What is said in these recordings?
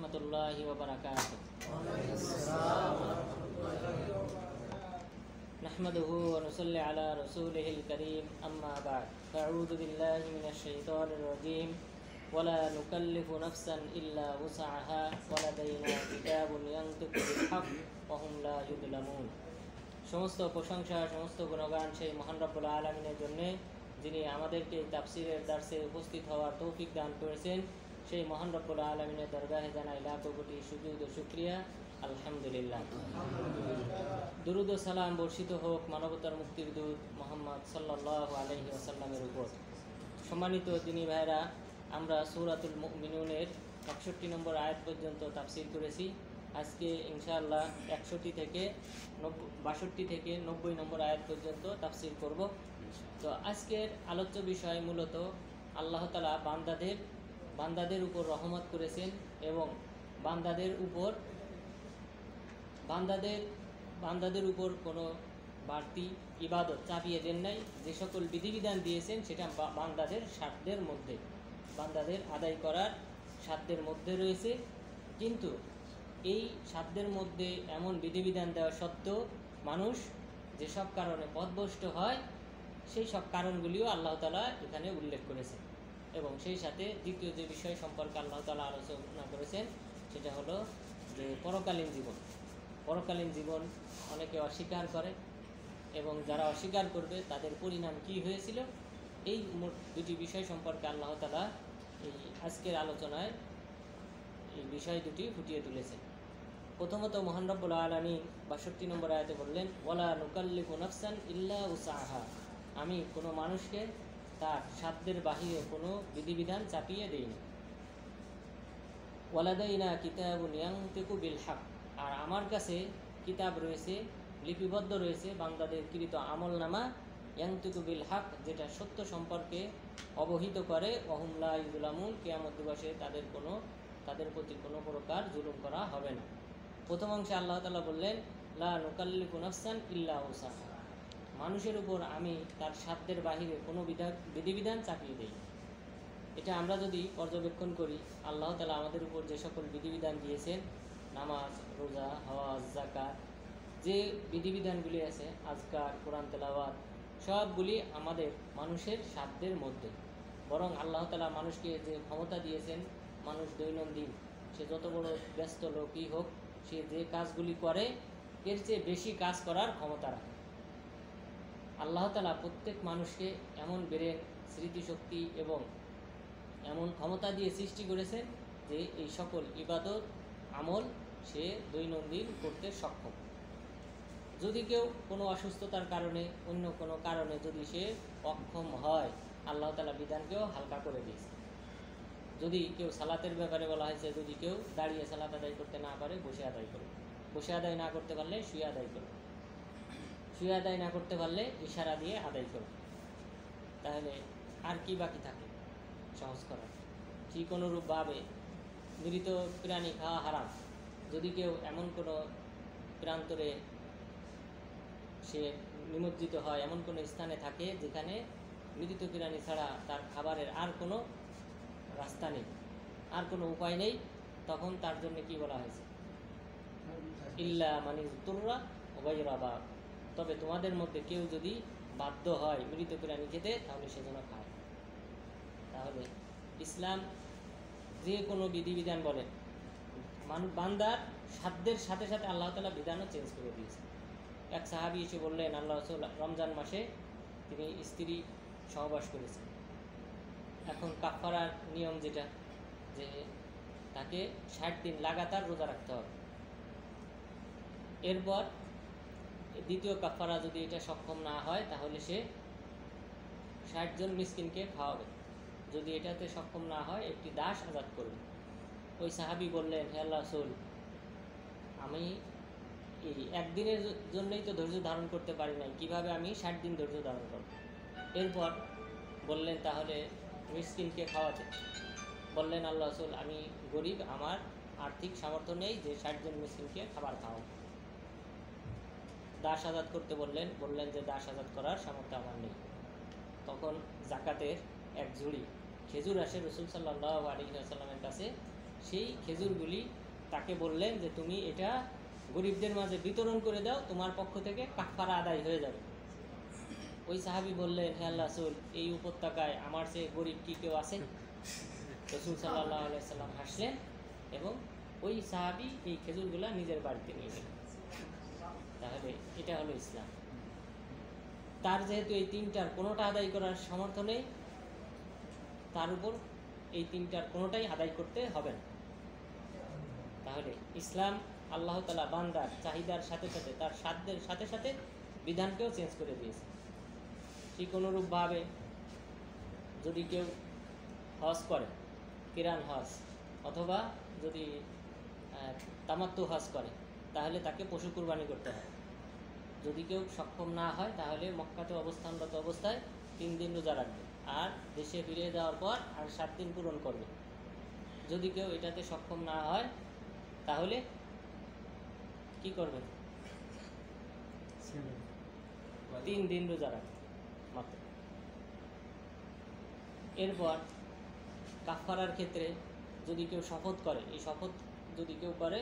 রহমতুল্লাহি ওয়া বারাকাতুহু। نحمده ونصلي على رسوله الكريم أما بعد فأعوذ بالله من الشيطان الرجيم ولا نكلف نفسا إلا وسعها ولدينا كتاب ينطق بالحق وهم لا يظلمون। সমস্ত প্রশংসা সমস্ত গুণগান সেই মহান রব্বুল আলামিনের জন্য, যিনি আমাদেরকে তাফসীরের দার্সে উপস্থিত হওয়ার তৌফিক দান করেছেন। সেই মহান রব্বুল আলামিনের দরগাহে জানাই লাখো কোটি সুজুদ ও শুকরিয়া, আলহামদুলিল্লাহ। দুরুদ ও সালাম বর্ষিত হোক মানবতার মুক্তির দূত মুহাম্মদ সাল্লাল্লাহু আলাইহি ওয়াসাল্লামের উপর। সম্মানিত দিনী ভাইরা, আমরা সূরাতুল মুমিনুনের 61 নম্বর আয়াত পর্যন্ত তাফসীর করেছি। আজকে ইনশাআল্লাহ 62 থেকে 90 নম্বর আয়াত পর্যন্ত তাফসীর করব। তো আজকের আলোচ্য বিষয় মূলত আল্লাহ তাআলা বান্দাদের উপর রহমত করেছেন এবং বান্দাদের উপর কোনো বাড়তি ইবাদত চাপিয়ে দেন নাই। যে সকল বিধিবিধান দিয়েছেন সেটা বান্দাদের সাধ্যের মধ্যে, বান্দাদের আদায় করার সাধ্যের মধ্যে রয়েছে। কিন্তু এই সাধ্যের মধ্যে এমন বিধিবিধান দেওয়া সত্ত্বেও মানুষ যেসব কারণে পথভ্রষ্ট হয়, সেই সব কারণগুলিও আল্লাহ তাআলা এখানে উল্লেখ করেছেন। এবং সেই সাথে দ্বিতীয় যে বিষয় সম্পর্কে আল্লাহ তাআলা আলোচনা করেছেন সেটা হলো যে পরকালীন জীবন অনেকে অস্বীকার করে এবং যারা অস্বীকার করবে তাদের পরিণাম কি হয়েছিল, এই দুটি বিষয় সম্পর্কে আল্লাহ তাআলা এই আজকের আলোচনায় এই বিষয় দুটি ফুটিয়ে তুলেছেন। প্রথমত মহান রব্বুল আলামিন 62 নম্বর আয়াতে বললেন, ওয়ালা নুকাল্লিফু নাফসান ইল্লা উসআহা, আমি কোনো মানুষকে তার সাধ্যের বাহিরে কোনো বিধিবিধান চাপিয়ে দেই না। ওয়ালাদাইনা কিতাবুন ইয়ানতিকু বিল হক, আর আমার কাছে কিতাব রয়েছে, লিপিবদ্ধ রয়েছে বান্দাদের কৃত আমলনামা, ইয়ানতিকু বিল হক, যেটা সত্য সম্পর্কে অবহিত করে। ওয়াহুম লা ইউযলামুন, কিয়ামত দিবসে তাদের প্রতি কোনো প্রকার জুলুম করা হবে না। প্রথম অংশে আল্লাহ তাআলা বললেন, লা নুকাল্লিফু নাফসান ইল্লা উসআহা, মানুষের উপর আমি তার সাধ্যের বাহিরে কোনো বিধিবিধান চাপিয়ে দেই। এটা আমরা যদি পর্যবেক্ষণ করি, আল্লাহ তাআলা আমাদের উপর যে সকল বিধিবিধান দিয়েছেন, নামাজ, রোজা, হজ, যাকাত, যে বিধিবিধানগুলি আছে, আজকার, কোরআন তেলাওয়াত, সবগুলি আমাদের মানুষের সাধ্যের মধ্যে। বরং আল্লাহ তাআলা মানুষকে যে ক্ষমতা দিয়েছেন, মানুষ দৈনন্দিন সে যত বড় ব্যস্ত লোকই হোক, সে যে কাজগুলি করে এর চেয়ে বেশি কাজ করার ক্ষমতা রাখে। আল্লাহ তাআলা প্রত্যেক মানুষকে এমন ব্রেন, স্মৃতিশক্তি এবং এমন ক্ষমতা দিয়ে সৃষ্টি করেছেন যে এই সকল ইবাদত আমল সে দৈনন্দিন করতে সক্ষম। যদি কেউ কোনো অসুস্থতার কারণে, অন্য কোনো কারণে যদি সে অক্ষম হয়, আল্লাহ তাআলা বিধানকেও হালকা করে দিয়েছে। যদি কেউ সালাতের ব্যাপারে বলা হয়েছে, যদি কেউ দাঁড়িয়ে সালাত আদায় করতে না পারে, বসে আদায় করবে। বসে আদায় না করতে পারলে শুয়ে আদায় করবে। শুয়ে আদায় না করতে পারলে ইশারা দিয়ে আদায় করবে। তাহলে আর কি বাকি থাকে সহজ করার? ঠিক অনুরূপভাবে মৃত প্রাণী খাওয়া হারাম। যদি কেউ এমন কোনো প্রান্তরে সে নিমজ্জিত হয়, এমন কোনো স্থানে থাকে যেখানে মৃত প্রাণী ছাড়া তার খাবারের আর কোনো রাস্তা নেই, আর কোনো উপায় নেই, তখন তার জন্য কি বলা হয়েছে? ইল্লা মানি তুররা গায়রা বাগ, তবে তোমাদের মধ্যে কেউ যদি বাধ্য হয় মৃত প্রাণী খেতে, তাহলে সেজন্য খায়। তাহলে ইসলাম যে কোনো বিধিবিধান বলেন, বান্দার সাধ্যের সাথে সাথে আল্লাহ তাআলা বিধানও চেঞ্জ করে দিয়েছে। এক সাহাবী এসে বললেন, আল্লাহ রাসূল রমজান মাসে তিনি স্ত্রী সহবাস করেছেন। এখন কাফারার নিয়ম যেটা, যে তাকে 60 দিন লাগাতার রোজা রাখতে হবে। এরপর দ্বিতীয় কাফারা যদি এটা সক্ষম না হয়, তাহলে সে 60 জন মিসকিনকে খাওয়াবে। যদি এটাতে সক্ষম না হয়, একটি দাস আজাদ করবে। ওই সাহাবী বললেন, হে আল্লাহ রাসূল, আমি এই একদিনের জন্যই তো ধৈর্য ধারণ করতে পারি নাই, কিভাবে আমি 60 দিন ধৈর্য ধারণ করব? এরপর বললেন, তাহলে মিসকিনকে খাওয়াতে। বললেন, আল্লাহ রাসূল, আমি গরিব, আমার আর্থিক সামর্থ্য নেই যে 60 জন মিসকিনকে খাবার খাওয়াবো। দাস আজাদ করতে বললেন যে দাস আজাদ করার সামর্থ্য আমার নেই। তখন জাকাতের এক ঝুড়ি খেজুর আসে রাসূল সাল্লাল্লাহু আলাইহি ওয়াসাল্লামের কাছে, সেই খেজুরগুলি তাকে বললেন যে তুমি এটা গরিবদের মাঝে বিতরণ করে দাও, তোমার পক্ষ থেকে কাফারা আদায় হয়ে যাবে। ওই সাহাবী বললেন, হে আল্লাহ রাসূল, এই উপত্যকায় আমার চেয়ে গরিব কি কেউ আছে? রাসূল সাল্লাল্লাহু আলাইহি সাল্লাম হাসলেন এবং ওই সাহাবী এই খেজুরগুলা নিজের বাড়িতে নিয়ে গেলেন। তাহলে এটা হলো ইসলাম। তার যেহেতু এই তিনটার কোনোটা আদায় করার সামর্থ্য নেই, তার উপর এই তিনটার কোনোটাই আদায় করতে হবে না। তাহলে ইসলাম আল্লাহ তাআলা বান্দার চাহিদার সাথে সাথে, তার সাধ্যের সাথে সাথে বিধানকেও চেঞ্জ করে দিয়েছে। ঠিক অনুরূপভাবে যদি কেউ হজ করে, কিরান হজ, অথবা যদি তামাত্তু হজ করে, তাহলে তাকে পশু কুরবানি করতে হয়। যদি কেউ সক্ষম না হয় তাহলে মক্কাতে অবস্থানরত অবস্থায় 3 দিন রোজা রাখবে, আর দেশে ফিরে যাওয়ার পর আর 7 দিন পূরণ করবে। যদি কেউ এটাতে সক্ষম না হয় তাহলে কি করবে? 3 দিন রোজা রাখবে মাত্র। এরপর কাফারার ক্ষেত্রে যদি কেউ শপথ করে, এই শপথ যদি কেউ করে,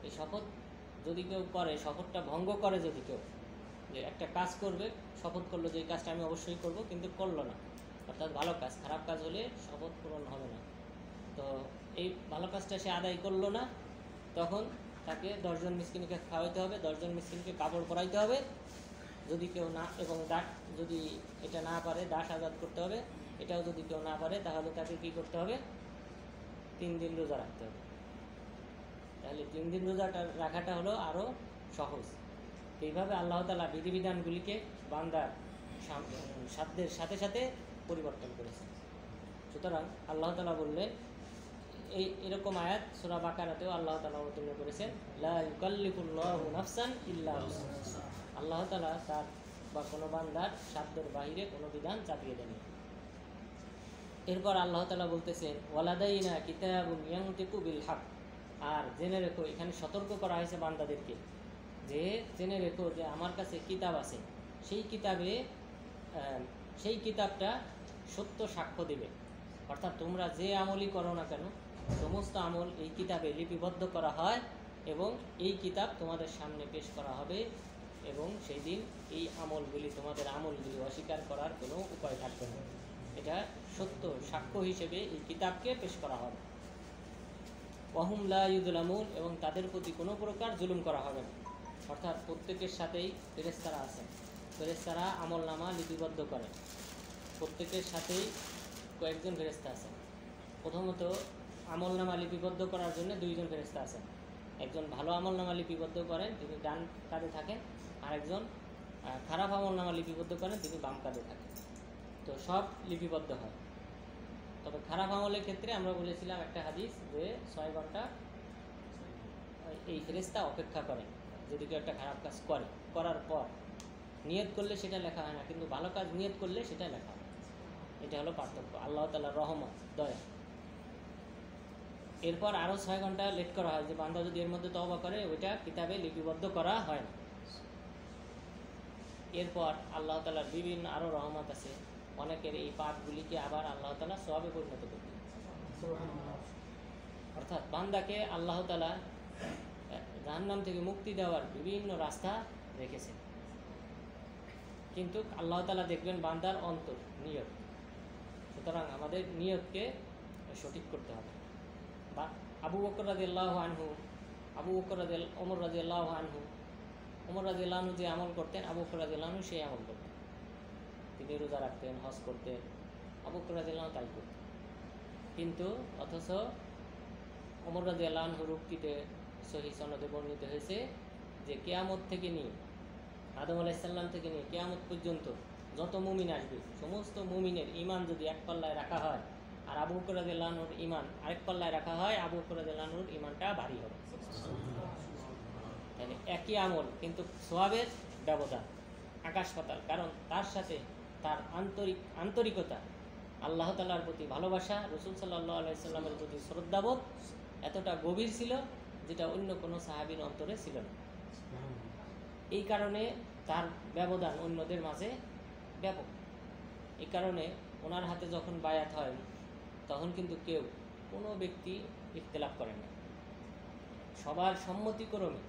এই শপথ যদি কেউ করে, শপথটা ভঙ্গ করে, যদি কেউ যে একটা কাজ করবে, শপথ করলো যে এই কাজটা আমি অবশ্যই করব, কিন্তু করলো না, অর্থাৎ ভালো কাজ, খারাপ কাজ হলে শপথ পূরণ হবে না। তো এই ভালো কাজটা সে আদায় করলো না, তখন তাকে 10 জন মিসকিনকে খাওয়াইতে হবে, 10 জন মিসকিনকে কাপড় পরাইতে হবে। যদি কেউ না, এবং দাস যদি এটা না পারে, দাস আজাদ করতে হবে। এটাও যদি কেউ না পারে তাহলে তাকে কি করতে হবে? 3 দিন রোজা রাখতে হবে। তাহলে 3 দিন রোজাটা রাখাটা হলো আরও সহজ। এইভাবে আল্লাহ তাআলা বিধিবিধানগুলিকে বান্দার সাধ্যের সাথে সাথে পরিবর্তন করেছে। সুতরাং আল্লাহ তাআলা বললেন, এরকম আয়াত সূরা বাকারাতেও আল্লাহ তাআলা অবতীর্ণ করেছেন, লা ইউকাল্লিফুল্লাহু নাফসান ইল্লা উসআহা। আল্লাহ তাআলা তার বা কোনো বান্দার সাধ্যের বাহিরে কোনো বিধান চাপিয়ে দেন। এরপর আল্লাহ তাআলা বলতেছেন, ওয়ালাদাইনা কিতাবুন ইয়ানতিকু বিল হক। আর জেনে রেখো, এখানে সতর্ক করা হয়েছে বান্দাদেরকে যে জেনে রেখো যে আমার কাছে কিতাব আছে, সেই কিতাবটা সত্য সাক্ষ্য দেবে। অর্থাৎ তোমরা যে আমলই করো না কেন, সমস্ত আমল এই কিতাবে লিপিবদ্ধ করা হয় এবং এই কিতাব তোমাদের সামনে পেশ করা হবে, এবং সেই দিন এই আমলগুলি, তোমাদের আমলগুলি অস্বীকার করার কোনো উপায় থাকবে না। এটা সত্য সাক্ষ্য হিসেবে এই কিতাবকে পেশ করা হবে। ওয়াহুম লা ইউযলামুন, এবং তাদের প্রতি কোনো প্রকার জুলুম করা হবে না। অর্থাৎ প্রত্যেকের সাথেই ফেরেশতারা আছেন, ফেরেশতারা আমলনামা লিপিবদ্ধ করেন। প্রত্যেকের সাথেই কয়েকজন ফেরেশতা আছেন। প্রথমত আমলনামা লিপিবদ্ধ করার জন্য 2 জন ফেরেশতা আছেন। একজন ভালো আমলনামা লিপিবদ্ধ করেন, তিনি ডান কাঁধে থাকেন, আর একজন খারাপ আমলনামা লিপিবদ্ধ করেন, তিনি বাম কাঁধে থাকেন। তো সব লিপিবদ্ধ হয়। তবে খারাপ আমলের ক্ষেত্রে আমরা বলেছিলাম একটা হাদিস যে 6 ঘন্টা এই ফেরেশতা অপেক্ষা করেন। যদি কেউ একটা খারাপ কাজ করে, করার পর নিয়ত করলে সেটা লেখা হয় না, কিন্তু ভালো কাজ নিয়ত করলে সেটা লেখা হয়। এটা হলো পার্থক্য, আল্লাহ তাআলার রহমত, দয়া। এরপর আরও 6 ঘন্টা লেট করা হয়, যে বান্দা যদি এর মধ্যে তওবা করে ওইটা কিতাবে লিপিবদ্ধ করা হয় না। এরপর আল্লাহ তাআলার বিভিন্ন আরও রহমত আছে, অনেকের এই পাপগুলিকে আবার আল্লাহ তাআলা সওয়াবে পরিণত করতে, অর্থাৎ বান্দাকে আল্লাহ তাআলা জাহান্নাম থেকে মুক্তি দেওয়ার বিভিন্ন রাস্তা রেখেছেন। কিন্তু আল্লাহ তাআলা দেখবেন বান্দার অন্তর, নিয়ত। সুতরাং আমাদের নিয়তকে সঠিক করতে হবে। বা আবু বকর রাদিয়াল্লাহু আনহু, ওমর রাদিয়াল্লাহু আনহু যে আমল করতেন, আবু বকর রাদিয়াল্লাহু আনহু সেই আমল করতেন। তিনি রোজা রাখতেন, হজ করতেন, আবু বকর রাদিয়াল্লাহু আনহু তাই করতেন। কিন্তু অথচ ওমর রাদিয়াল্লাহু আনহুর উক্তিতে সহিহ সনদে বর্ণিত হয়েছে যে কিয়ামত থেকে নিয়ে, আদম আলাইহিস সালাম থেকে নিয়ে কিয়ামত পর্যন্ত যত মুমিন আসবে, সমস্ত মুমিনের ঈমান যদি এক পাল্লায় রাখা হয় আর আবু বকর রাদিয়াল্লাহু আনহুর ঈমান আরেক পাল্লায় রাখা হয়, আবু বকর রাদিয়াল্লাহু আনহুর ঈমানটা ভারী হবে। তাহলে একই আমল, কিন্তু সওয়াবের ব্যবধান আকাশ পাতাল। কারণ তার সাথে তার আন্তরিকতা, আল্লাহ তাআলার প্রতি ভালোবাসা, রাসূল সাল্লাল্লাহু আলাইহি সাল্লামের প্রতি শ্রদ্ধাবোধ এতটা গভীর ছিল, যেটা অন্য কোনো সাহাবীর অন্তরে ছিল না। এই কারণে তার ব্যবধান অন্যদের মাঝে ব্যাপক। এই কারণে ওনার হাতে যখন বায়াত হয়, তখন কিন্তু কোনো ব্যক্তি ইখতিলাফ করেন না, সবার সম্মতিক্রমে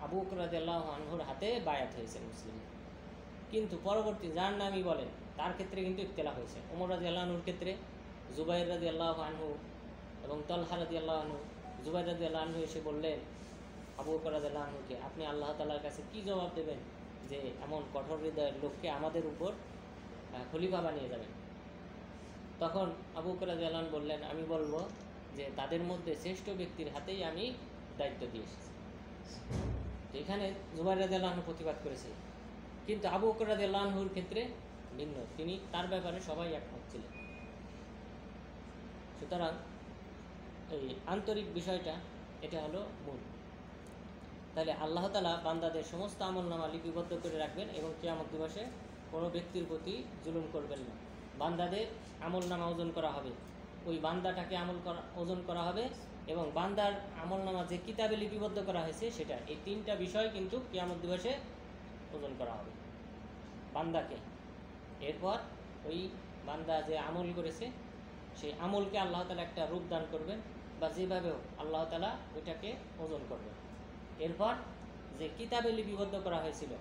আবু বকর রাদিয়াল্লাহু আনহুর হাতে বায়াত হয়েছে মুসলিম। কিন্তু পরবর্তী যার নামই বলেন তার ক্ষেত্রে কিন্তু ইখতিলাফ হয়েছে। ওমর রাদিয়াল্লাহু আনহুর ক্ষেত্রে জুবাইর রাদিয়াল্লাহু আনহু এবং তলহা রাদিয়াল্লাহু আনহু, জুবাইর রাদিয়াল্লাহু আনহু এসে বললেন আবু বকর রাদিয়াল্লাহু আনহুকে, আপনি আল্লাহ তাআলার কাছে কি জবাব দেবেন যে এমন কঠোর হৃদয়ের লোককে আমাদের উপর খলিফা বানিয়ে যাবেন? তখন আবু বকর রাদিয়াল্লাহু আনহু বললেন, আমি বলবো যে তাদের মধ্যে শ্রেষ্ঠ ব্যক্তির হাতেই আমি দায়িত্ব দিয়ে এসেছি। এখানে জুবাইর রাদিয়াল্লাহু আনহু প্রতিবাদ করেছে, কিন্তু আবু বকর রাদিয়াল্লাহু আনহুর ক্ষেত্রে ভিন্ন, তিনি তার ব্যাপারে সবাই একমত ছিলেন। সুতরাং এই আন্তরিক বিষয়টা এটা হলো মূল। তাহলে আল্লাহ তাআলা বান্দাদের সমস্ত আমলনামা লিপিবদ্ধ করে রাখবেন এবং কিয়ামত দিবসে কোনো ব্যক্তির প্রতি জুলুম করবেন না। বান্দাদের আমলনামা ওজন করা হবে, ওই বান্দাটাকে ওজন করা হবে এবং বান্দার আমলনামা যে কিতাবে লিপিবদ্ধ করা হয়েছে সেটা, এই তিনটা বিষয় কিন্তু কিয়ামত দিবসে ওজন করা হবে বান্দাকে। এরপর ওই বান্দা যে আমল করেছে সেই আমলকে আল্লাহ তাআলা একটা রূপ দান করবেন, বা যেভাবে হোক আল্লাহ তাআলা ওইটাকে ওজন করবেন। এরপর যে কিতাবে লিপিবদ্ধ করা হয়েছিল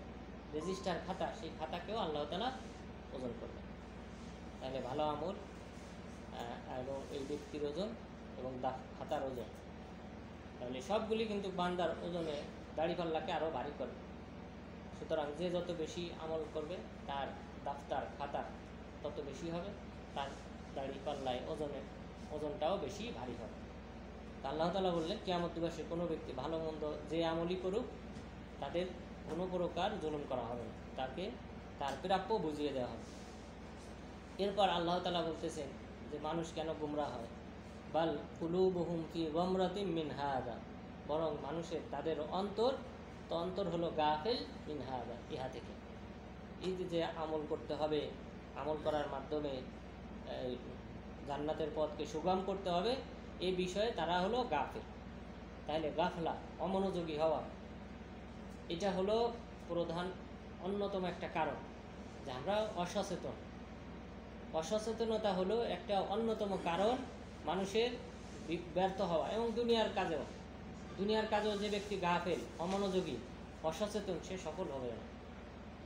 রেজিস্টার খাতা, সেই খাতাকেও আল্লাহ তাআলা ওজন করবেন। তাহলে ভালো আমল এবং এই ব্যক্তির ওজন এবং খাতার ওজন, তাহলে সবগুলি কিন্তু বান্দার ওজনে দাড়িপাল্লাকে আরও ভারী করবে। সুতরাং যে যত বেশি আমল করবে তার দাফতার খাতা তত বেশি হবে, তার দাড়িপাল্লায় ওজনটাও বেশি ভারী হবে। তা আল্লাহ তাআলা বললেন কিয়ামত দিবসে কোনো ব্যক্তি ভালো মন্দ যে আমলই করুক তাদের কোনো প্রকার জুলুম করা হবে না, তাকে তার প্রাপ্য বুঝিয়ে দেওয়া হবে। এরপর আল্লাহ তাআলা বলতেছেন যে মানুষ কেন গুমরাহ হয়, বাল কুলুবুহুম ফি গামরাতিম মিন হাদা, বরং মানুষের তাদের অন্তর হলো গাফিল মিন হাদা, ইহা থেকে। এই যে আমল করতে হবে, আমল করার মাধ্যমে জান্নাতের পথকে সুগম করতে হবে, এই বিষয়ে তারা হলো গাফিল। তাহলে গাফলা, অমনোযোগী হওয়া, এটা হলো প্রধান অন্যতম একটা কারণ যে আমরা অসচেতন। অসচেতনতা হলো একটা অন্যতম কারণ মানুষের ব্যর্থ হওয়া। এবং দুনিয়ার কাজেও যে ব্যক্তি গাফেল, অমনোযোগী, অসচেতন, সে সফল হবে না।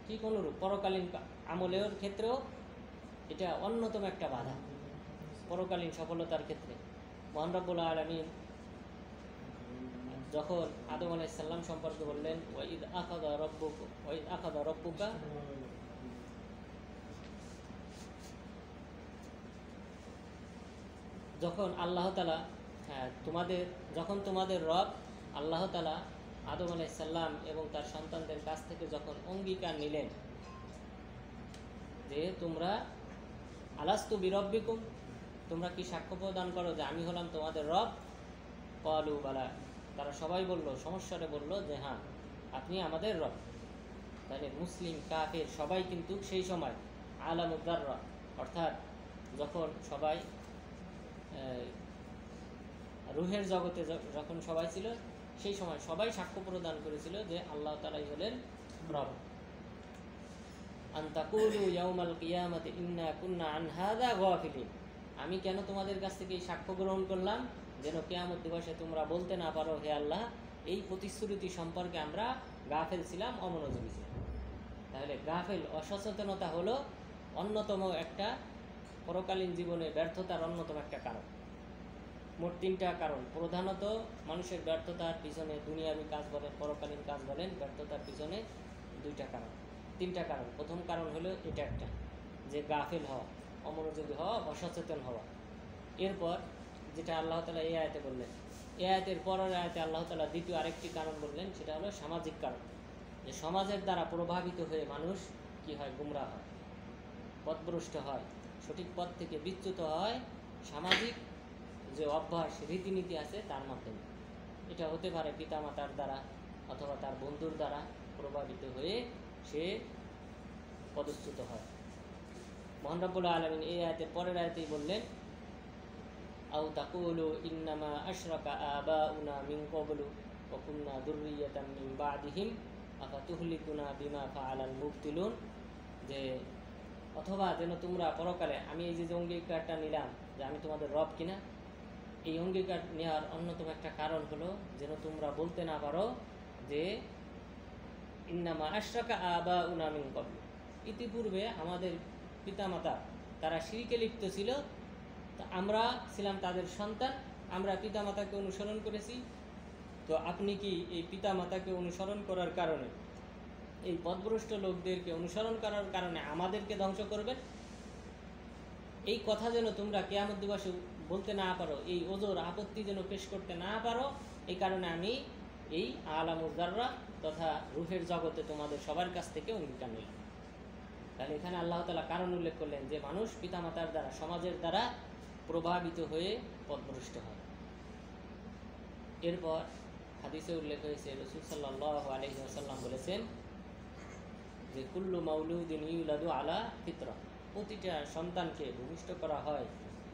ঠিক অনুরূপ পরকালীন আমলের ক্ষেত্রেও এটা অন্যতম একটা বাধা পরকালীন সফলতার ক্ষেত্রে। মহান রব্বুল আলামিন যখন আদম আলাইহিস সালাম সম্পর্কে বললেন, ওয়াইদ আখাযা রব্বুকা যখন আল্লাহ তাআলা তোমাদের রব আল্লাহ তাআলা আদম আলাইহিস সালাম এবং তার সন্তানদের কাছ থেকে যখন অঙ্গীকার নিলেন যে তোমরা আলাস্তু বিরব্বিকুম, তোমরা কি সাক্ষ্য প্রদান করো যে আমি হলাম তোমাদের রব? ক্বালু বালা, তারা সবাই সমস্যারে বলল যে হ্যাঁ, আপনি আমাদের রব। তাহলে মুসলিম কাফের সবাই কিন্তু সেই সময় আলামুদ দাররা, অর্থাৎ যখন সবাই রুহের জগতে যখন সবাই ছিল, সেই সময় সবাই সাক্ষ্য প্রদান করেছিল যে আল্লাহ তাআলাই হলেন রব। আন তাকুলু ইয়াউমাল কিয়ামাতি ইন্না কুন্না আন হাযা গাফিলিন, আমি কেন তোমাদের কাছ থেকে এই সাক্ষ্য গ্রহণ করলাম, যেন কিয়ামত দিবসে তোমরা বলতে না পারো হে আল্লাহ, এই প্রতিশ্রুতি সম্পর্কে আমরা গাফেল ছিলাম, অমনোযোগী ছিলাম। তাহলে গাফেল, অসচেতনতা হলো অন্যতম একটা পরকালীন জীবনে ব্যর্থতার অন্যতম একটা কারণ। মোট তিনটা কারণ, প্রধানত মানুষের ব্যর্থতার পিছনে, দুনিয়াবী কাজ বলেন পরকালীন কাজ বলেন, ব্যর্থতার পিছনে তিনটা কারণ। প্রথম কারণ হলো এটা একটা, যে গাফেল হওয়া, অমনোযোগী হওয়া, অসচেতন হওয়া। এরপর যেটা আল্লাহ তাআলা এই আয়াতে বললেন, এই আয়াতের পরের আয়াতে আল্লাহ তাআলা দ্বিতীয় আরেকটি কারণ বললেন, সেটা হলো সামাজিক কারণ। যে সমাজের দ্বারা প্রভাবিত হয়ে মানুষ কি হয়, গুমরাহ হয়, পথভ্রষ্ট হয়, সঠিক পথ থেকে বিচ্যুত হয় সামাজিক যে অভ্যাস রীতিনীতি আছে তার মাধ্যমে। এটা হতে পারে পিতামাতার দ্বারা অথবা তার বন্ধুর দ্বারা প্রভাবিত হয়ে সে পদচ্যুত হয়। মহান রব্বুল আলামিন এই আয়াতের পরের আয়াতেই বললেন, আও তাকুলু ইন্নামা আশরাকা আবাউনা মিন ক্বাবলু ওয়া কুন্না যুররিয়াতাম মিন বাদিহিম আফাতুহলিকুনা বিমা ফাআলাল মুবতিলুন, যে অথবা যেন তোমরা পরকালে, আমি এই যে অঙ্গীকারটা নিলাম যে আমি তোমাদের রব কিনা, এই অঙ্গীকার নেওয়ার অন্যতম একটা কারণ হলো যেন তোমরা বলতে না পারো যে ইন্নামা আশরাকা আবাউনা মিন ক্বাবল, ইতিপূর্বে আমাদের পিতামাতা তারা শিরকে লিপ্ত ছিল, তা আমরা ছিলাম তাদের সন্তান, আমরা পিতামাতাকে অনুসরণ করেছি। তো আপনি কি এই পিতামাতাকে অনুসরণ করার কারণে, এই পথভ্রষ্ট লোকদেরকে অনুসরণ করার কারণে আমাদেরকে ধ্বংস করবেন? এই কথা যেন তোমরা কিয়ামত দিবসে বলতে না পারো, এই ওজোর আপত্তি যেন পেশ করতে না পারো, এই কারণে আমি এই আলামুল যাররা তথা রূহের জগতে তোমাদের সবার কাছ থেকে অঙ্গীকার নিলাম। তাহলে এখানে আল্লাহ তাআলা কারণ উল্লেখ করলেন যে মানুষ পিতামাতার দ্বারা, সমাজের দ্বারা প্রভাবিত হয়ে পথভ্রষ্ট হয়। এরপর হাদিসে উল্লেখ হয়েছে, রাসূল সাল্লাল্লাহু আলাইহি ওয়াসাল্লাম বলেছেন যে কুল্লু মাউলুদিন ইউলাদু আলা ফিতরা, প্রতিটা সন্তানকে ভূমিষ্ঠ করা হয়,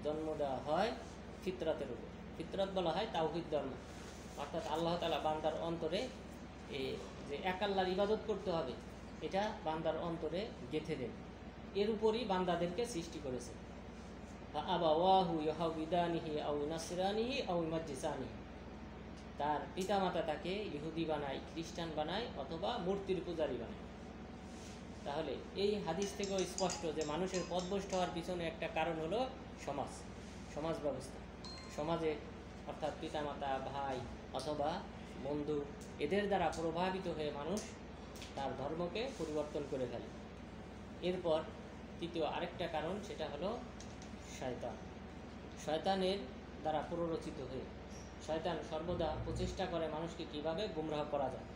জন্ম দেওয়া হয় ফিতরাতের উপর। ফিতরাত বলা হয় তাওহীদ ধর্ম, অর্থাৎ আল্লাহ তাআলা বান্দার অন্তরে যে এক আল্লাহর ইবাদত করতে হবে এটা বান্দার অন্তরে গেঁথে দেন। এর উপরই বান্দাদেরকে সৃষ্টি করেছে। আবাওয়াহু ইউহাউবিদানিহি আও নাসরানিহি আও ইমাজ্জিসানিহি, তার পিতামাতা তাকে ইহুদি বানায়, খ্রিস্টান বানায়, অথবা মূর্তির পূজারী বানায়। তাহলে এই হাদিস থেকেও স্পষ্ট যে মানুষের পথভ্রষ্ট হওয়ার পিছনে একটা কারণ হলো সমাজ ব্যবস্থা। সমাজে অর্থাৎ পিতামাতা, ভাই অথবা বন্ধু, এদের দ্বারা প্রভাবিত হয়ে মানুষ তার ধর্মকে পরিবর্তন করে ফেলে। এরপর তৃতীয় আরেকটা কারণ, সেটা হলো শয়তানের দ্বারা প্ররোচিত হয়ে শয়তান সর্বদা প্রচেষ্টা করে মানুষকে কিভাবে গুমরাহ করা যায়।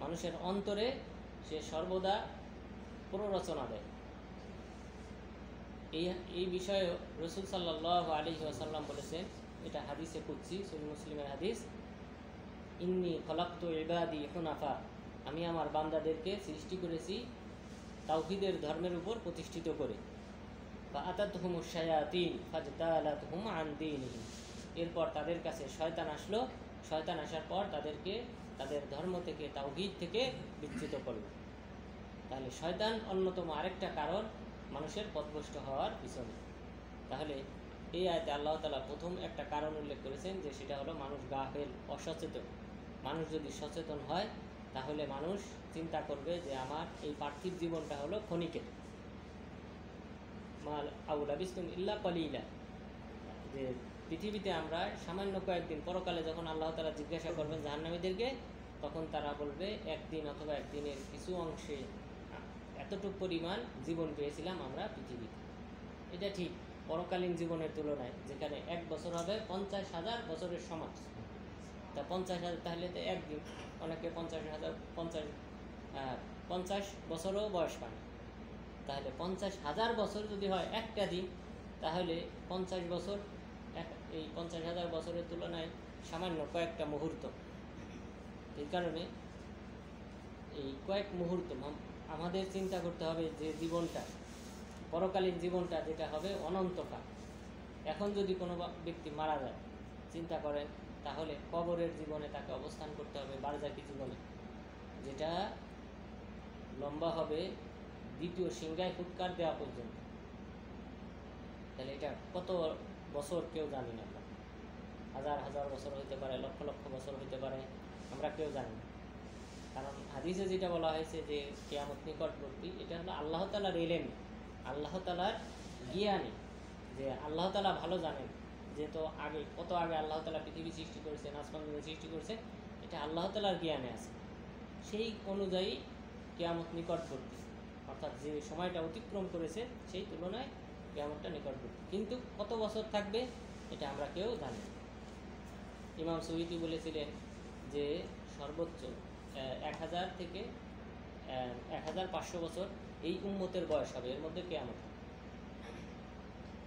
মানুষের অন্তরে সে সর্বদা প্ররোচনা দেয়। এই বিষয়ে রাসূল সাল্লাল্লাহু আলাইহি ওয়াসাল্লাম বলেছেন, এটা হাদিসে কুদসি, সহিহ মুসলিমের হাদিস, ইন্নী খলাকতু ইবাদি হুনাফা, আমি আমার বান্দাদেরকে সৃষ্টি করেছি তাওহীদের ধর্মের উপর প্রতিষ্ঠিত করে। ফাআতাতহুমুশ শায়াতিন ফাজতালাতহুম আন দীনিহিম, এরপর তাদের কাছে শয়তান আসলো, শয়তান আসার পর তাদেরকে তাদের ধর্ম থেকে, তাওহীদ থেকে বিচ্যুত করলো। তাহলে শয়তান অন্যতম আরেকটা কারণ মানুষের পথভ্রষ্ট হওয়ার পিছনে। তাহলে এই আয়াতে আল্লাহ তাআলা প্রথম একটা কারণ উল্লেখ করেছেন যে সেটা হলো মানুষ গাফেল, অসচেতন। মানুষ যদি সচেতন হয় তাহলে মানুষ চিন্তা করবে যে আমার এই পার্থিব জীবনটা হলো ক্ষণিকের, মাল আউলাবিস্তুম ইল্লা কলিলা, যে পৃথিবীতে আমরা সামান্য কয়েকদিন, পরকালে যখন আল্লাহ তাআলা জিজ্ঞাসা করবেন জাহান্নামীদেরকে, তখন তারা বলবে একদিন অথবা একদিনের কিছু অংশে এতটুকু পরিমাণ জীবন পেয়েছিলাম আমরা পৃথিবীতে। এটা ঠিক পরকালীন জীবনের তুলনায়, যেখানে 1 বছর হবে 50,000 বছরের সমান। তা 50,000 তাহলে তো একদিন, অনেকে 50 বছরও বয়স পায়। তাহলে 50,000 বছর যদি হয় একটা দিন, তাহলে 50 বছর এই 50,000 বছরের তুলনায় সামান্য কয়েকটা মুহূর্ত। এই কারণে এই কয়েক মুহূর্ত আমাদের চিন্তা করতে হবে যে জীবনটা, পরকালীন জীবনটা যেটা হবে অনন্তকাল। এখন যদি কোনো ব্যক্তি মারা যায়, চিন্তা করেন, তাহলে কবরের জীবনে তাকে অবস্থান করতে হবে বারজাকি জীবনে, যেটা লম্বা হবে দ্বিতীয় সিংহায় ফুৎকার দেওয়া পর্যন্ত। তাহলে এটা কত বছর কেউ জানি না, হাজার হাজার বছর হইতে পারে, লক্ষ লক্ষ বছর হইতে পারে, আমরা কেউ জানি না। কারণ হাদিসে যেটা বলা হয়েছে যে কিয়ামত নিকটবর্তী, এটা হলো আল্লাহ তাআলার ইলম, আল্লাহ তাআলার জ্ঞানে, যে আল্লাহ তাআলা ভালো জানেন যে তো আগে, কত আগে আল্লাহ তাআলা পৃথিবী সৃষ্টি করেছেন, আসমান জমিন সৃষ্টি করেছেন, এটা আল্লাহ তাআলার জ্ঞানে আছে। সেই অনুযায়ী কিয়ামত নিকটবর্তী, অর্থাৎ যে সময়টা অতিক্রম করেছে সেই তুলনায় কিয়ামতটা নিকটবর্তী। কিন্তু কত বছর থাকবে এটা আমরা কেউ জানি না। ইমাম সুয়ুতি বলেছিলেন যে সর্বোচ্চ 1000 থেকে 1500 বছর এই উম্মতের বয়স হবে, এর মধ্যে কিয়ামত।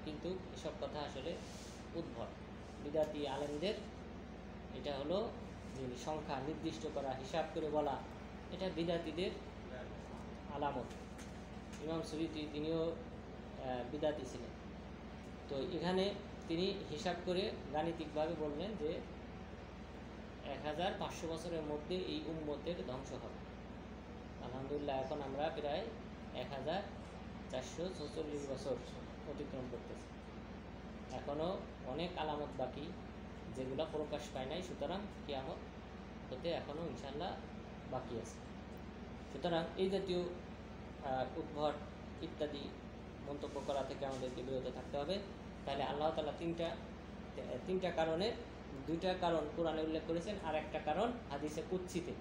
কিন্তু এসব কথা আসলে উদ্ভট, বিদাতি আলেমদের এটা হলো যে সংখ্যা নির্দিষ্ট করা, হিসাব করে বলা, এটা বিদাতিদের আলামত। ইমাম সুয়ুতি তিনিও বিদাতি ছিলেন। তো এখানে তিনি হিসাব করে গাণিতিকভাবে বললেন যে 1500 বছরের মধ্যে এই উম্মতের ধ্বংস হবে। আলহামদুলিল্লাহ এখন আমরা প্রায় 1446 বছর অতিক্রম করতেছি, এখনও অনেক আলামত বাকি, যেগুলো প্রকাশ পায় নাই, সুতরাং কিয়ামত হতে এখনও ইনশাআল্লাহ বাকি আছে। সুতরাং এই জাতীয় উদ্ভট ইত্যাদি মন্তব্য করা থেকে আমাদেরকে বিরত থাকতে হবে। তাহলে আল্লাহ তাআলা তিনটা কারণের দুইটা কারণ কোরআনে উল্লেখ করেছেন, আর একটা কারণ হাদিসে কুদসিতে।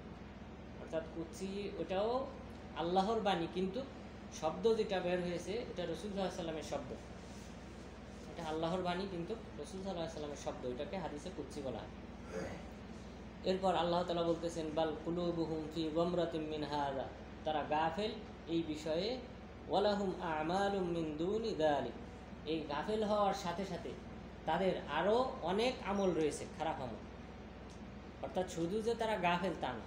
অর্থাৎ কুদসি ওটাও আল্লাহর বাণী, কিন্তু শব্দ যেটা বের হয়েছে এটা রাসূল সাল্লাল্লাহু আলাইহি ওয়াসাল্লামের শব্দ। এটা আল্লাহর বাণী কিন্তু রাসূল সাল্লাল্লাহু আলাইহি ওয়াসাল্লামের শব্দ, এটাকে হাদিসে কুদসি বলা হয়। এরপর আল্লাহ তাআলা বলতেছেন বাল কুলুবুহুম ফি গামরাতিন মিন হাযা, তারা গাফেল এই বিষয়ে, ওয়ালাহুম আমালুম মিন দুনি যালিক, এই গাফেল হওয়ার সাথে সাথে তাদের আরও অনেক আমল রয়েছে, খারাপ আমল। অর্থাৎ শুধু যে তারা গাফেল তা না,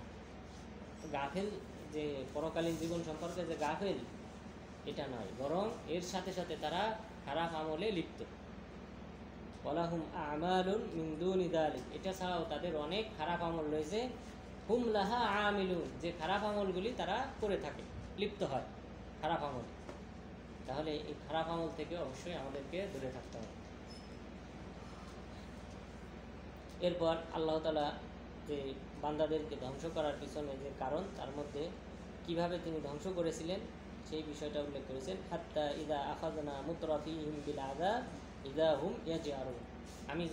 গাফেল যে পরকালীন জীবন সম্পর্কে যে গাফেল এটা নয়, বরং এর সাথে সাথে তারা খারাপ আমলে লিপ্ত। ওয়ালাহুম আমালুন মিন দুনি যালিক, এটা ছাড়াও তাদের অনেক খারাপ আমল রয়েছে। হুম লাহা আমিলুন, যে খারাপ আমলগুলি তারা করে থাকে, লিপ্ত হয় খারাপ আমল। তাহলে এই খারাপ আমল থেকে অবশ্যই আমাদেরকে দূরে থাকতে হবে। এরপর আল্লাহ তাআলা যে বান্দাদেরকে ধ্বংস করার পিছনে যে কারণ, তার মধ্যে কিভাবে তিনি ধ্বংস করেছিলেন সেই বিষয়টা উল্লেখ করেছেন। হাত্তা ইযা আখাযনা মুতরাফিহিম বিল আযাব ইযা হুম ইয়াজআরুন, আমি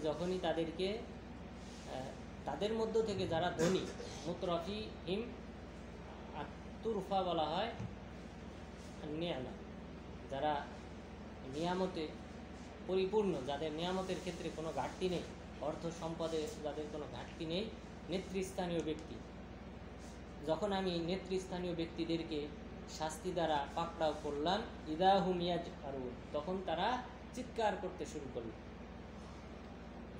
যখনই তাদেরকে তাদের মধ্য থেকে যারা ধনী, মুতরাফিহিম তুরফা বলা হয় নিয়ামত, যারা নিয়ামতে পরিপূর্ণ, যাদের নিয়ামতের ক্ষেত্রে কোনো ঘাটতি নেই, অর্থ সম্পদে যাদের কোনো ঘাটতি নেই, নেতৃস্থানীয় ব্যক্তি, যখন আমি নেতৃস্থানীয় ব্যক্তিদেরকে শাস্তি দ্বারা পাকড়াও করলাম, ইদা হুম ইয়াজআরুন, তখন তারা চিৎকার করতে শুরু করল।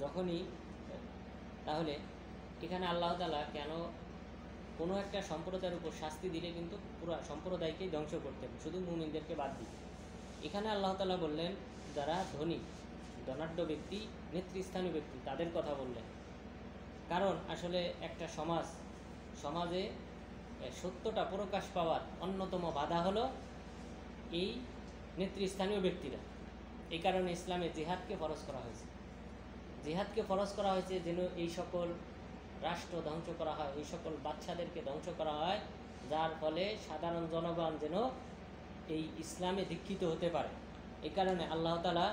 যখনই, তাহলে এখানে আল্লাহ তাআলা কেন কোনো একটা সম্প্রদায়ের উপর শাস্তি দিলে কিন্তু পুরো সম্প্রদায়কেই ধ্বংস করতেন, শুধু মুমিনদেরকে বাদ দিয়ে। এখানে আল্লাহ তাআলা বললেন যারা ধনী, ধনাঢ্য ব্যক্তি, নেতৃস্থানীয় ব্যক্তি, তাদের কথা বললেন। কারণ আসলে একটা সমাজে সত্যটা প্রকাশ পাওয়ার অন্যতম বাধা হলো এই নেতৃস্থানীয় ব্যক্তিরা। এই কারণে ইসলামে জিহাদকে ফরজ করা হয়েছে, যেন এই সকল রাষ্ট্র ধ্বংস করা হয়, এই সকল বাচ্চাদেরকে ধ্বংস করা হয়, যার ফলে সাধারণ জনগণ যেন এই ইসলামে দীক্ষিত হতে পারে। এই কারণে আল্লাহ তাআলা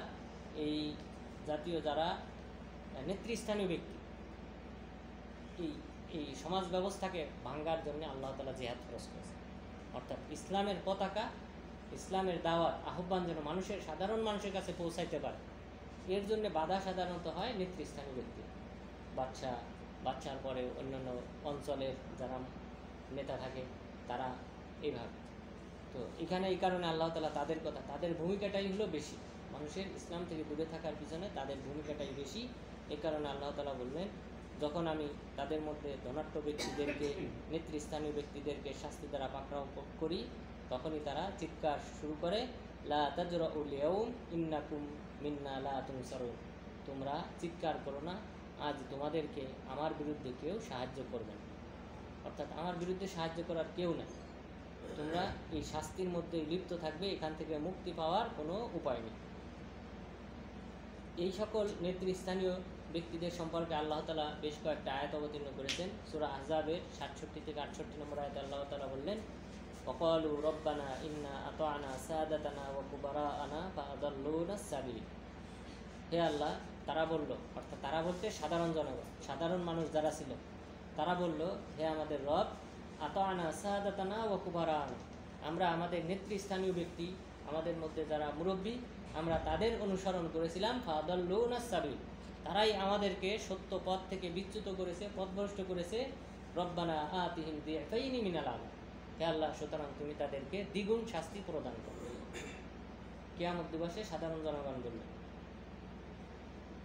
এই জাতীয় যারা নেতৃস্থানীয় ব্যক্তি, এই সমাজ ব্যবস্থাকে ভাঙার জন্য আল্লাহ তাআলা জিহাদ ফরজ করেছেন। অর্থাৎ ইসলামের পতাকা, ইসলামের দাওয়াত, আহ্বান যেন সাধারণ মানুষের কাছে পৌঁছাইতে পারে, এর জন্য বাধা সাধারণত হয় নেতৃস্থানীয় ব্যক্তি, বাচ্চার পরে অন্যান্য অঞ্চলের যারা নেতা থাকে তারা এইভাবে। তো এখানে এই কারণে আল্লাহ তাআলা তাদের ভূমিকাটাই হলো বেশি, মানুষের ইসলাম থেকে দূরে থাকার পিছনে তাদের ভূমিকাটাই বেশি। এই কারণে আল্লাহ তাআলা বললেন যখন আমি তাদের মধ্যে ধনাঢ্য ব্যক্তিদেরকে, নেতৃস্থানীয় ব্যক্তিদেরকে শাস্তি দ্বারা পাকড়াও করি, তখনই তারা চিৎকার শুরু করে, লা তাজরাউল ইয়াউম ইন্নাকুম মিন্না লা তুনসারুন, তোমরা চিৎকার করো না, আজ তোমাদেরকে আমার বিরুদ্ধে কেউ সাহায্য করবে না। অর্থাৎ আমার বিরুদ্ধে সাহায্য করার কেউ নেই, তোমরা এই শাস্তির মধ্যে লিপ্ত থাকবে, এখান থেকে মুক্তি পাওয়ার কোনো উপায় নেই। এই সকল নেতৃস্থানীয় ব্যক্তিদের সম্পর্কে আল্লাহ তাআলা বেশ কয়েকটা আয়াত অবতীর্ণ করেছেন। সূরা আহজাবের 67 থেকে 68 নম্বর আয়াতে আল্লাহ তাআলা বললেন, ওয়াকালু রব্বানা ইন্না আতা'না সাদাতানা ওয়া কুবারা'ানা ফাআদাল্লুনা সাবিল, হে আল্লাহ, তারা বলল, অর্থাৎ তারা বলতে সাধারণ জনগণ, সাধারণ মানুষ যারা ছিল, তারা বলল, হে আমাদের রব, আতা'না সাদাতানা ওয়া কুবারা'ানা, আমরা আমাদের নেতৃস্থানীয় ব্যক্তি, আমাদের মধ্যে যারা মুরব্বী, আমরা তাদের অনুসরণ করেছিলাম, ফাআদাল্লুনা সাবিল, তারাই আমাদেরকে সত্য পথ থেকে বিচ্যুত করেছে, পথভ্রষ্ট করেছে। রব্বানা আতিহিম দি'ফাইনি মিনাল আযাব, হে আল্লাহ, সুতরাং তুমি তাদেরকে দ্বিগুণ শাস্তি প্রদান করো। কিয়ামত দিবসে সাধারণ জনগণ বলবে,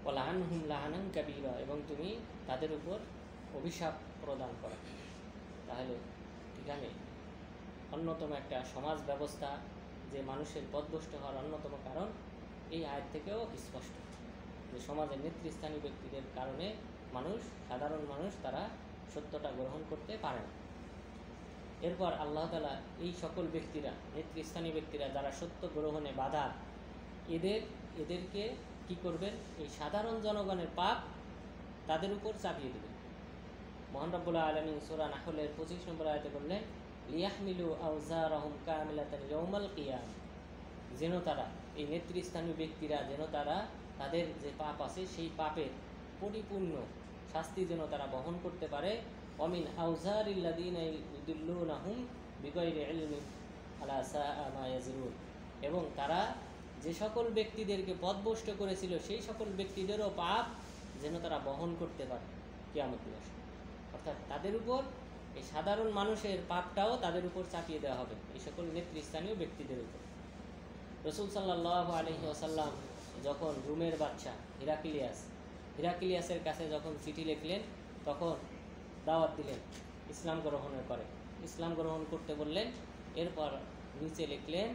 ওয়ালাআনহুম লাআনান কাবীরা, এবং তুমি তাদের উপর অভিশাপ প্রদান করো। তাহলে এখানে অন্যতম একটা সমাজ ব্যবস্থা যে মানুষের পথভ্রষ্ট হওয়ার অন্যতম কারণ এই আয়াত থেকেও স্পষ্ট, যে সমাজের নেতৃস্থানীয় ব্যক্তিদের কারণে সাধারণ মানুষ তারা সত্যটা গ্রহণ করতে পারে না। এরপর আল্লাহ তাআলা এই সকল ব্যক্তিরা, নেতৃস্থানীয় ব্যক্তিরা যারা সত্য গ্রহণে বাধা, এদেরকে কি করবেন, এই সাধারণ জনগণের পাপ তাদের উপর চাপিয়ে দেবেন। মহান রব্বুল আলামিন সূরা নাহলের 25 নম্বর আয়াতে বললেন, লিয়াহমিলু আওজারহুম কামিলাতান ইয়াউমাল কিয়াম, যেন তারা, এই নেতৃস্থানীয় ব্যক্তিরা যেন তারা তাদের যে পাপ আছে সেই পাপের পরিপূর্ণ শাস্তি যেন তারা বহন করতে পারে। অমিন আউজারিল্লাযীনা ইউদিল্লুনাহুম বিগাইরি ইলমিন আলা সাআ মা ইয়াজিরুন, এবং তারা যে সকল ব্যক্তিদেরকে পথভ্রষ্ট করেছিল সেই সকল ব্যক্তিদেরও পাপ যেন তারা বহন করতে পারে কিয়ামত দিবসে। অর্থাৎ তাদের উপর এই সাধারণ মানুষের পাপটাও তাদের উপর চাপিয়ে দেওয়া হবে, এই সকল নেতৃস্থানীয় ব্যক্তিদের উপর। রাসূল সাল্লাল্লাহু আলাইহি ওয়াসাল্লাম যখন রোমের বাদশা হিরাক্লিয়াসের কাছে যখন চিঠি লিখলেন, তখন দাওয়াত দিলেন ইসলাম গ্রহণের পরে, ইসলাম গ্রহণ করতে বললেন। এরপর নিচে লিখলেন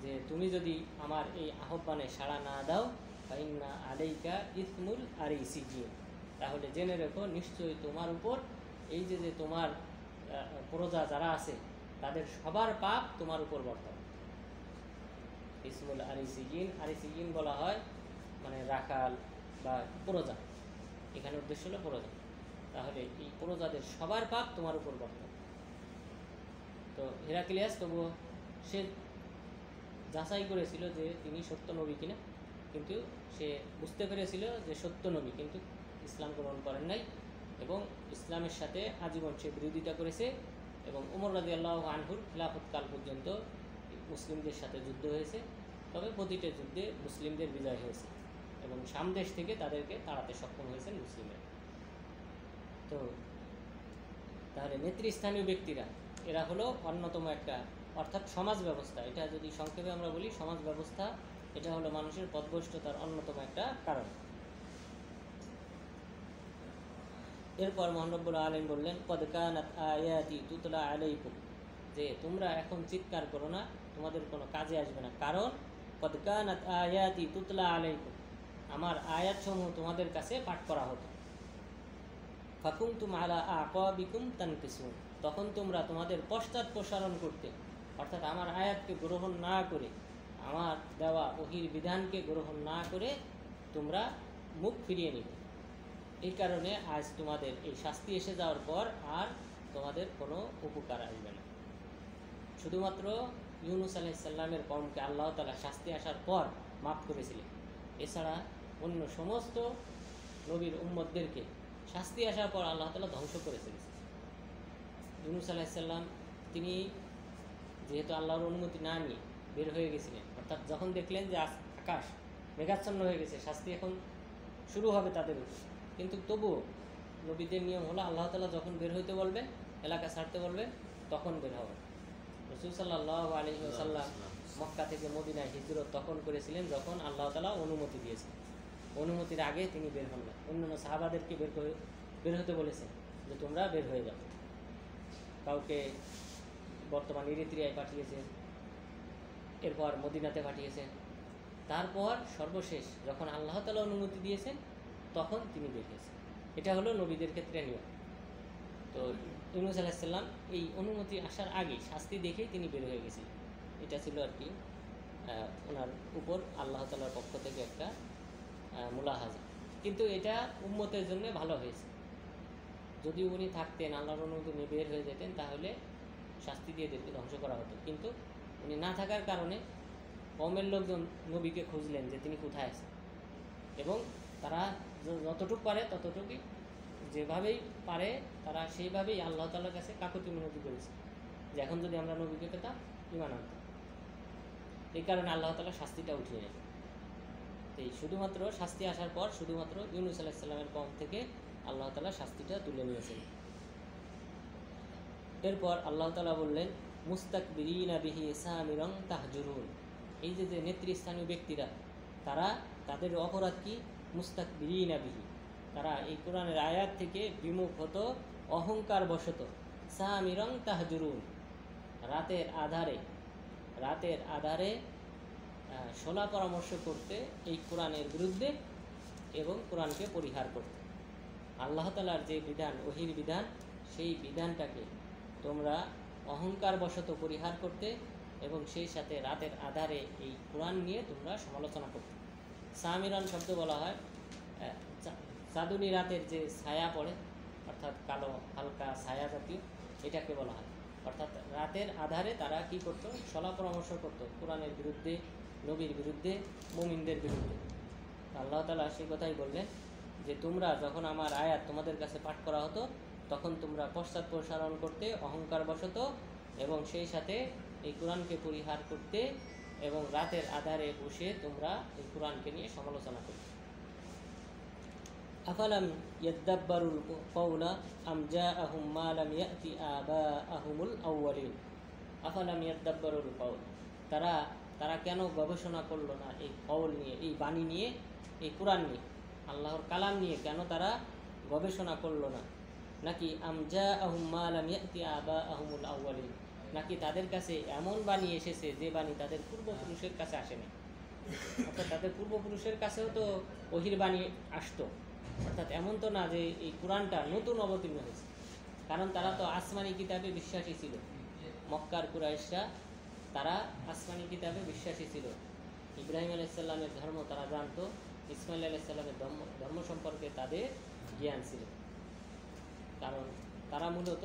যে তুমি যদি আমার এই আহ্বানে সাড়া না দাও ফাইন্না আলাইকা ইসমুল আরিসিজিন, তাহলে জেনে রেখো নিশ্চয়ই তোমার উপর এই যে তোমার প্রজা যারা আছে তাদের সবার পাপ তোমার উপর বর্তাবে। ইসমুল আরিসিজিন, আরিসিজিন বলা হয় মানে রাখাল বা প্রজা, এখানে উদ্দেশ্য হলো প্রজা। তাহলে এই প্রজাদের সবার পাপ তোমার উপর বর্তাবে। তো হিরাক্লিয়াস তবুও সে যাচাই করেছিল যে তিনি সত্য নবী কিনা, কিন্তু সে বুঝতে পেরেছিল যে সত্য নবী, কিন্তু ইসলাম গ্রহণ করেন নাই এবং ইসলামের সাথে আজীবন সে বিরোধিতা করেছে। এবং ওমর রাদিয়াল্লাহু আনহুর খিলাফতকাল পর্যন্ত মুসলিমদের সাথে যুদ্ধ হয়েছে, তবে প্রতিটা যুদ্ধে মুসলিমদের বিজয় হয়েছে এবং সামদেশ থেকে তাদেরকে তাড়াতে সক্ষম হয়েছেন মুসলিমরা। তো তাহলে নেতৃস্থানীয় ব্যক্তিরা এরা হলো অন্যতম একটা, অর্থাৎ সমাজ ব্যবস্থা, এটা যদি সংক্ষেপে আমরা বলি সমাজ ব্যবস্থা, এটা হলো মানুষের পথভ্রষ্টতার অন্যতম একটা কারণ। এরপর মহান রব্বুল আলামিন বললেন, কদ কানাত আয়াতি তুতলা আলাইকুম, যে তোমরা এখন চিৎকার করো না, তোমাদের কোনো কাজে আসবে না, কারণ কদ কানাত আয়াতি তুতলা আলাইকুম, আমার আয়াতসমূহ তোমাদের কাছে পাঠ করা হতো। ফাকুনতুম আলা আকাবিকুম তানকিসুন, তখন তোমরা তোমাদের পশ্চাৎ প্রসারণ করতে, অর্থাৎ আমার আয়াতকে গ্রহণ না করে, আমার দেওয়া ওহির বিধানকে গ্রহণ না করে তোমরা মুখ ফিরিয়ে নিতে। এই কারণে আজ তোমাদের এই শাস্তি এসে যাওয়ার পর আর তোমাদের কোনো উপকার আসবে না। শুধুমাত্র ইউনুস আলাইহিস সালামের কওমকে আল্লাহ তাআলা শাস্তি আসার পর মাফ করেছিলেন, এছাড়া অন্য সমস্ত নবীর উম্মতদেরকে শাস্তি আসার পর আল্লাহ তাআলা ধ্বংস করেছিলেন। ইউনুস আলাইহিস সালাম তিনি যেহেতু আল্লাহর অনুমতি না নিয়ে বের হয়ে গেছিলেন, অর্থাৎ যখন দেখলেন যে আকাশ মেঘাচ্ছন্ন হয়ে গেছে, শাস্তি এখন শুরু হবে তাদের উপর, কিন্তু তবুও নবীদের নিয়ম হলো আল্লাহ তাআলা যখন বের হইতে বলবেন, এলাকা ছাড়তে বলবেন, তখন বের হবে। রাসূল সাল্লাল্লাহু আলাইহি ওয়াসাল্লাম মক্কা থেকে মদিনায় হিজরত তখন করেছিলেন যখন আল্লাহ তাআলা অনুমতি দিয়েছেন। অনুমতির আগে তিনি বের হন না। অন্যান্য সাহাবাদেরকে বের হতে বলেছেন যে তোমরা বের হয়ে যাও। কাউকে বর্তমান ইরিত্রিয়ায় পাঠিয়েছেন, এরপর মদিনাতে পাঠিয়েছেন, তারপর সর্বশেষ যখন আল্লাহ তাআলা অনুমতি দিয়েছেন তখন তিনি বের হয়েছেন। এটা হলো নবীদের ক্ষেত্রে নিয়ম। তো ইউনুস আলাইহিস সালাম এই অনুমতি আসার আগে শাস্তি দেখেই তিনি বের হয়ে গেছিলেন। এটা ছিল আর কি ওনার উপর আল্লাহ তাআলার পক্ষ থেকে একটা মুলাহাজা, কিন্তু এটা উম্মতের জন্য ভালো হয়েছে। যদি উনি থাকতেন, আল্লাহর অনুমতি নিয়ে বের হয়ে যেতেন, তাহলে শাস্তি দিয়ে এদেরকে ধ্বংস করা হতো। কিন্তু উনি না থাকার কারণে কওমের লোকজন নবীকে খুঁজলেন যে তিনি কোথায় আছেন, এবং তারা যতটুকু পারে ততটুকুই, যেভাবেই পারে তারা সেইভাবেই আল্লাহ তাআলার কাছে কাকুতি মিনতি করেছে যে এখন যদি আমরা নবীকে পেতাম ঈমান আনতাম। এই কারণে আল্লাহ তাআলা শাস্তিটা উঠিয়ে নেন। এই শুধুমাত্র শাস্তি আসার পর শুধুমাত্র ইউনুস আলাইহিস সালামের কওম থেকে আল্লাহ তাআলা শাস্তিটা তুলে নিয়েছেন। এরপর আল্লাহ তাআলা বললেন, মুস্তাকবিরিনা বিহি সামিরান তাহজুরুন, এই যে নেতৃস্থানীয় ব্যক্তিরা তারা, তাদের অপরাধ কি? মুস্তাকবিরিনা বিহি, তারা এই কোরআনের আয়াত থেকে বিমুখ হতো অহংকার বশত। সামিরান তাহজুরুন, রাতের আধারে শোলা পরামর্শ করতে এই কোরআনের বিরুদ্ধে এবং কোরআনকে পরিহার করতে। আল্লাহ তাআলার যে বিধান, ওহির বিধান, সেই বিধানটাকে তোমরা অহংকার বশত পরিহার করতে এবং সেই সাথে রাতের আধারে এই কোরআন নিয়ে তোমরা সমালোচনা করতে। সামিরান শব্দ বলা হয় চাঁদনী রাতের যে ছায়া পড়ে, অর্থাৎ কালো হালকা ছায়া জাতীয়, এটাকে বলা হয়। অর্থাৎ রাতের আধারে তারা কি করতো? সলা পরামর্শ করতো কোরআনের বিরুদ্ধে, নবীর বিরুদ্ধে, মুমিনদের বিরুদ্ধে। আল্লাহ তাআলা সেই কথাই বললেন যে তোমরা যখন আমার আয়াত তোমাদের কাছে পাঠ করা হতো তখন তোমরা পশ্চাৎ প্রসারণ করতে, অহংকার বশত, এবং সেই সাথে এই কোরআনকে পরিহার করতে, এবং রাতের আধারে বসে তোমরা এই কোরআনকে নিয়ে সমালোচনা করতে। আফালাম ইয়াদাব্বারুল কওলা আম জাআহুম মা লাম ইয়াতি আবাআহুমুল আউয়ালিন। আফালাম ইয়াদাব্বারুল কওল, তারা কেন গবেষণা করলো না এই কওল নিয়ে, এই বাণী নিয়ে, এই কোরআন নিয়ে, আল্লাহর কালাম নিয়ে কেন তারা গবেষণা করলো না? নাকি আম জাআহুম মা লাম ইয়াতি আবাআহুমুল আউয়ালিন, নাকি তাদের কাছে এমন বাণী এসেছে যে বাণী তাদের পূর্বপুরুষের কাছে আসেনি? অর্থাৎ তাদের পূর্বপুরুষের কাছেও তো ওহির বাণী আসতো। অর্থাৎ এমন তো না যে এই কোরআনটা নতুন অবতীর্ণ হয়েছে, কারণ তারা তো আসমানি কিতাবে বিশ্বাসী ছিল। মক্কার কুরাইশরা তারা আসমানি কিতাবে বিশ্বাসী ছিল। ইব্রাহিম আলাইহিস সালামের ধর্ম তারা জানতো, ইসমাইল আলাইহিস সালামের ধর্ম সম্পর্কে তাদের জ্ঞান ছিল। কারণ তারা মূলত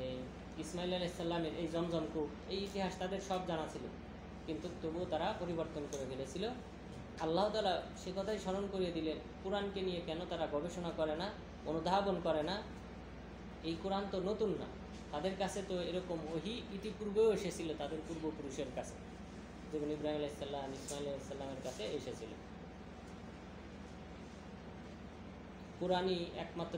এই ইসমাইল আলাইহিস সালামের এই জমজম কূপ, এই ইতিহাস তাদের সব জানা ছিল, কিন্তু তবুও তারা পরিবর্তন করে ফেলেছিল। আল্লাহ তাআলা সে কথাই স্মরণ করিয়ে দিলেন, কোরআনকে নিয়ে কেন তারা গবেষণা করে না, অনুধাবন করে না? এই কোরআন তো নতুন না, তাদের কাছে তো এরকম ওহী ইতিপূর্বেও এসেছিল তাদের পূর্বপুরুষের কাছে, যেমন ইব্রাহিম আলাইহিস সালাম, ইসমাইল আলাইহিস সালামের কাছে এসেছিল। কোরআনই একমাত্র